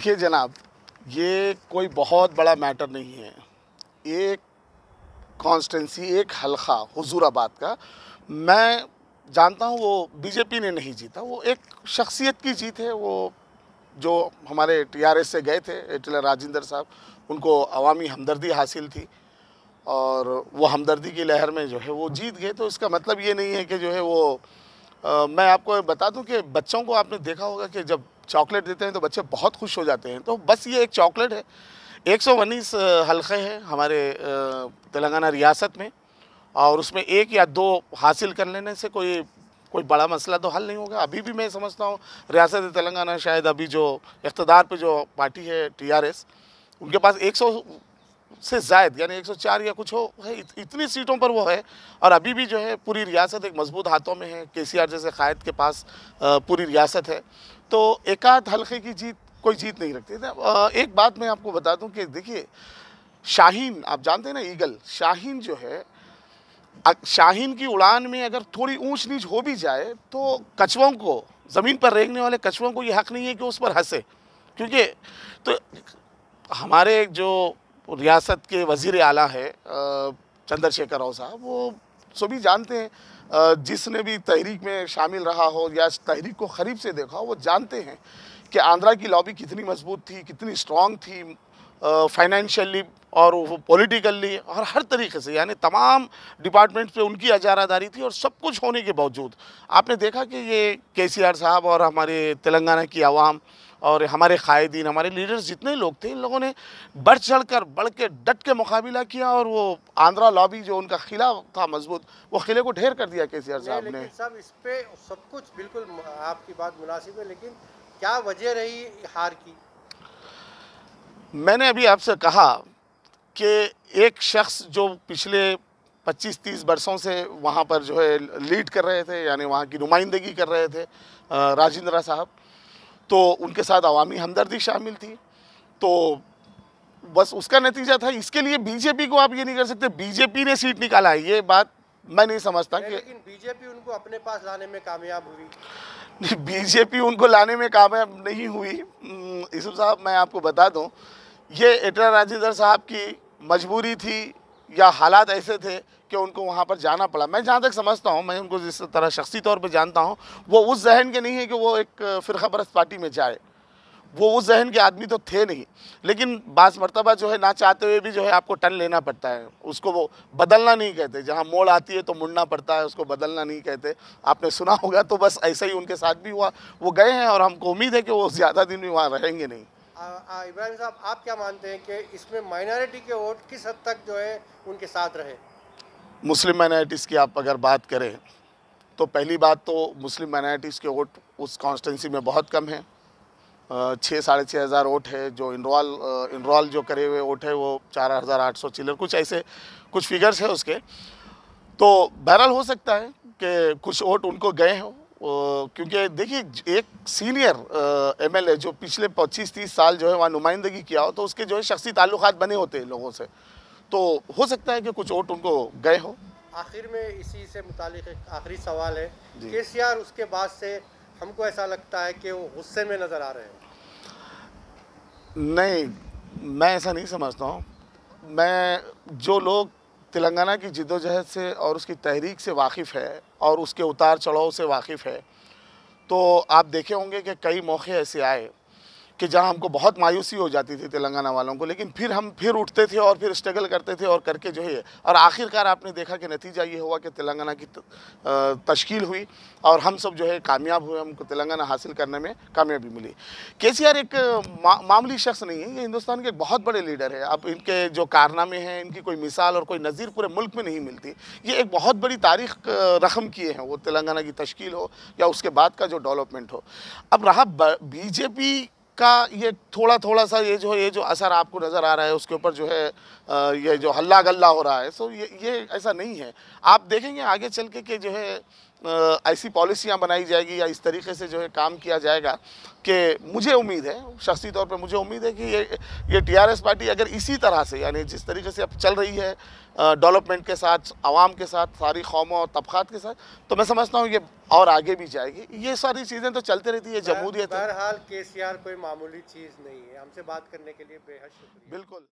देखिए जनाब, ये कोई बहुत बड़ा मैटर नहीं है। एक कॉन्स्टिट्यूंसी, एक हलका हुजूराबाद का, मैं जानता हूँ वो बीजेपी ने नहीं जीता, वो एक शख्सियत की जीत है। वो जो हमारे टीआरएस से गए थे एटल राजेंद्र साहब, उनको अवामी हमदर्दी हासिल थी और वो हमदर्दी की लहर में जो है वो जीत गए। तो इसका मतलब ये नहीं है कि जो है वो मैं आपको बता दूं कि बच्चों को आपने देखा होगा कि जब चॉकलेट देते हैं तो बच्चे बहुत खुश हो जाते हैं। तो बस ये एक चॉकलेट है। 119 हलक़े हैं हमारे तेलंगाना रियासत में, और उसमें एक या दो हासिल कर लेने से कोई बड़ा मसला तो हल नहीं होगा। अभी भी मैं समझता हूँ रियासत तेलंगाना शायद अभी जो इक़्तिदार पे जो पार्टी है टीआरएस, उनके पास 100 से ज़ायद यानी 104 या कुछ हो है, इतनी सीटों पर वो है। और अभी भी जो है पूरी रियासत एक मजबूत हाथों में है। केसीआर जैसे कायद के पास पूरी रियासत है। तो एक आध हल्के की जीत कोई जीत नहीं रखती है। एक बात मैं आपको बता दूं कि देखिए, शाहीन, आप जानते हैं ना ईगल, शाहीन जो है, शाहीन की उड़ान में अगर थोड़ी ऊंच नीच हो भी जाए तो कछुओं को, ज़मीन पर रेंगने वाले कछुओं को ये हक़ नहीं है कि उस पर हंसे। क्योंकि तो हमारे जो रियासत के वज़ीर आला है चंद्रशेखर राव साहब, वो सभी जानते हैं, जिसने भी तहरीक में शामिल रहा हो या तहरीक को करीब से देखा हो, वो जानते हैं कि आंध्रा की लॉबी कितनी मजबूत थी, कितनी स्ट्रॉन्ग थी, फाइनेंशियली और पॉलिटिकली और हर तरीके से, यानी तमाम डिपार्टमेंट पे उनकी अजारादारी थी। और सब कुछ होने के बावजूद आपने देखा कि ये केसीआर साहब और हमारे तेलंगाना की आवाम और हमारे कायदीन, हमारे लीडर्स, जितने लोग थे, इन लोगों ने बढ़ के डट के मुकाबला किया। और वो आंध्रा लॉबी जो उनका किला था मजबूत, वो किले को ढेर कर दिया केसीआर साहब ने। सब इस पे सब कुछ बिल्कुल आपकी बात मुनासिब है, लेकिन क्या वजह रही हार की? मैंने अभी आपसे कहा कि एक शख्स जो पिछले 25-30 वर्षों से वहाँ पर जो है लीड कर रहे थे, यानी वहाँ की नुमाइंदगी कर रहे थे, राजेंद्र साहब, तो उनके साथ अवामी हमदर्दी शामिल थी। तो बस उसका नतीजा था। इसके लिए बीजेपी को आप ये नहीं कर सकते बीजेपी ने सीट निकाला है, ये बात मैं नहीं समझता कि लेकिन बीजेपी उनको अपने पास लाने में कामयाब हुई। बीजेपी उनको लाने में कामयाब नहीं हुई। यूसुफ साहब, मैं आपको बता दूं, ये एटल राजेंद्र साहब की मजबूरी थी या हालात ऐसे थे कि उनको वहाँ पर जाना पड़ा। मैं जहाँ तक समझता हूँ, मैं उनको जिस तरह शख्सी तौर पे जानता हूँ, वो उस जहन के नहीं है कि वो एक फ़िरका परस्त पार्टी में जाए। वो उस जहन के आदमी तो थे नहीं। लेकिन बाज़ मरतबा जो है ना चाहते हुए भी जो है आपको टर्न लेना पड़ता है। उसको वो बदलना नहीं कहते, जहाँ मोड़ आती है तो मुड़ना पड़ता है, उसको बदलना नहीं कहते। आपने सुना होगा। तो बस ऐसा ही उनके साथ भी हुआ। वो गए हैं और हमको उम्मीद है कि वो ज़्यादा दिन भी वहाँ रहेंगे नहीं। इब्राहिम साहब, आप क्या मानते हैं कि इसमें माइनॉरिटी के वोट किस हद तक जो है उनके साथ रहे? मुस्लिम माइनॉरिटीज़ की आप अगर बात करें तो पहली बात तो मुस्लिम माइनॉरिटीज़ के वोट उस कॉन्स्टिट्यूंसी में बहुत कम है। 6-6.5 हज़ार वोट है। जो इनरोल जो करे हुए वोट है वो 4,800 चिल्लर, कुछ ऐसे कुछ फिगर्स है उसके। तो बहरहाल हो सकता है कि कुछ वोट उनको गए हों, क्योंकि देखिए, एक सीनियर एमएलए जो पिछले 25-30 साल जो है वहाँ नुमाइंदगी किया हो, तो उसके जो है शख्सी ताल्लुकात बने होते हैं लोगों से। तो हो सकता है कि कुछ वोट उनको गए हो। आखिर में इसी से मुतालिक एक आखिरी सवाल है, केसीआर उसके बाद से हमको ऐसा लगता है कि वो गुस्से में नज़र आ रहे हैं। नहीं, मैं ऐसा नहीं समझता हूँ। मैं, जो लोग तेलंगाना की जिद्दोजहद से और उसकी तहरीक से वाकिफ़ है और उसके उतार चढ़ाव से वाकिफ़ है, तो आप देखे होंगे कि कई मौके ऐसे आए कि जहां हमको बहुत मायूसी हो जाती थी तेलंगाना वालों को, लेकिन फिर हम फिर उठते थे और फिर स्ट्रगल करते थे और करके जो है, और आखिरकार आपने देखा कि नतीजा ये हुआ कि तेलंगाना की तश्कील हुई और हम सब जो है कामयाब हुए। हमको तेलंगाना हासिल करने में कामयाबी मिली। केसीआर एक मामूली शख्स नहीं है, ये हिंदुस्तान के एक बहुत बड़े लीडर है। अब इनके जो कारनामे हैं, इनकी कोई मिसाल और कोई नज़ीर पूरे मुल्क में नहीं मिलती। ये एक बहुत बड़ी तारीख रकम किए हैं, वो तेलंगाना की तश्कील हो या उसके बाद का जो डेवलपमेंट हो। अब रहा बीजेपी का ये थोड़ा सा ये जो असर आपको नज़र आ रहा है उसके ऊपर जो है ये जो हल्ला गल्ला हो रहा है, सो ये ऐसा नहीं है। आप देखेंगे आगे चल के कि जो है ऐसी पॉलिसियां बनाई जाएगी या इस तरीके से जो है काम किया जाएगा कि मुझे उम्मीद है, शख्सी तौर पे मुझे उम्मीद है कि ये टीआरएस पार्टी अगर इसी तरह से, यानी जिस तरीके से अब चल रही है डेवलपमेंट के साथ, आवाम के साथ, सारी कौमों और तबक़ात के साथ, तो मैं समझता हूँ ये और आगे भी जाएगी। ये सारी चीज़ें तो चलते रहती है, जमहूरियत। बहरहाल केसीआर कोई मामूली चीज़ नहीं है। हमसे बात करने के लिए बेहद शुक्रिया। बिल्कुल।